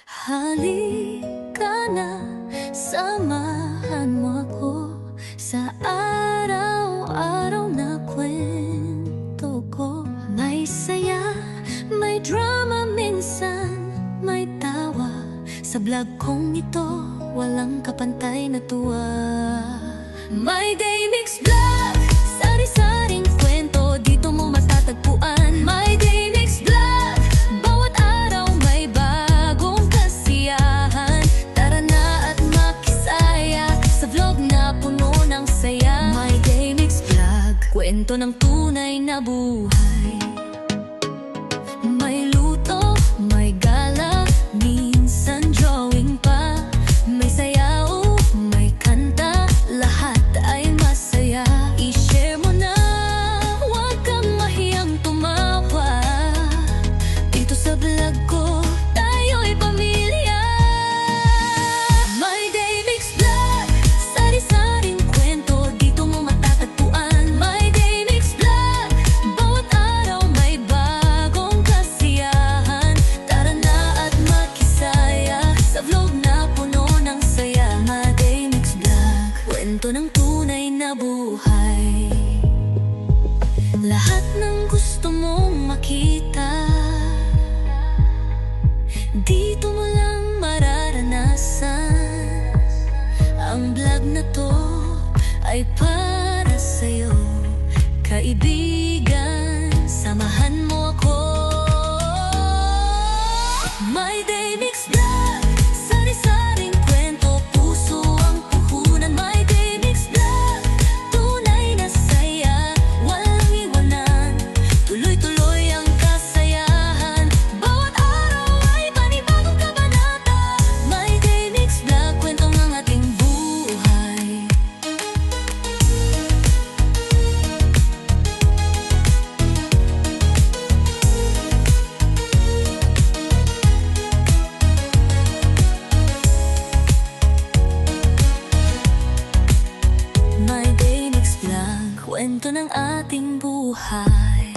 Halika na, samahan mo ako sa araw-araw na kwento ko. May saya, may drama, minsan may tawa. Sa vlog kong ito, walang kapantay na tuwa. My Day Mix Vlog, sari-saring kwento, dito mo matatagpuan. My Day Mix Vlog, bawat araw may bagong kasiyahan. Tara na at makisaya sa vlog na puno ng saya. My Day Mix Vlog, kwento ng tunay na buhay. May luto, may gala, minsan drawing pa. May sayaw, may kanta, lahat ay masaya. I-share mo na, huwag kang mahiyang tumawa. Dito sa vlog ko, tayo'y pamilya. My Day Mix Vlog, sari-saring kwento, dito mo matatagpuan. My Day Mix Vlog, bawat araw may bagong kasiyahan. Tara na at makisaya sa vlog na puno ng saya. My Day Mix Vlog, kwento ng tunay na buhay. Lahat ng gusto mong makita, dito mo lang mararanasan. Ang vlog na to ay para sa'yo, kaibigan, samahan mo ako. My Day Mix Vlog, sari-saring kwento, puso ang puhunan. My Day Mix Vlog, tunay na saya, walang iwanan. Tuloy-tuloy ang kasayahan, bawat araw ay panibagong kabanata. My Day Mix Vlog, kwento ng ating buhay. My Day Mix Vlog, kwento ng ating buhay.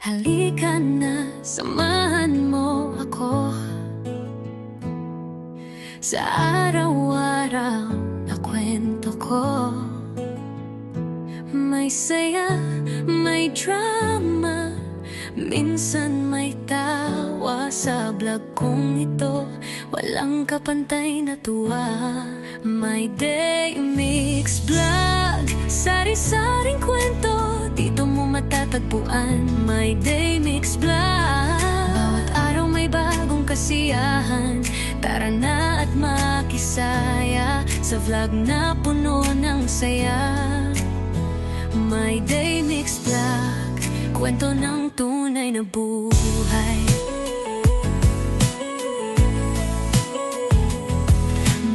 Halika na, samahan mo ako sa araw-araw na kwento ko. May saya, may drama, minsan may tawa. Sa vlog kong ito, walang kapantay na tuwa. My Day Mix Vlog, sari-saring kwento, dito mo matatagpuan. My Day Mix Vlog, bawat araw may bagong kasiyahan. Tara na at makisaya sa vlog na puno ng saya. My Day Mix Vlog, kwento ng tunay na buhay.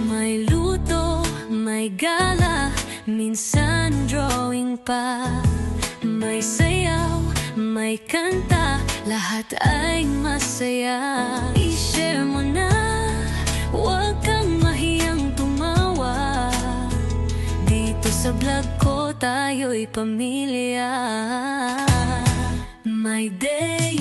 May luto, may gala, minsan drawing pa. May sayaw, may kanta, lahat ay masaya. I-share mo na, huwag kang mahiyang tumawa. Dito sa vlog ko, tayo'y pamilya. My Day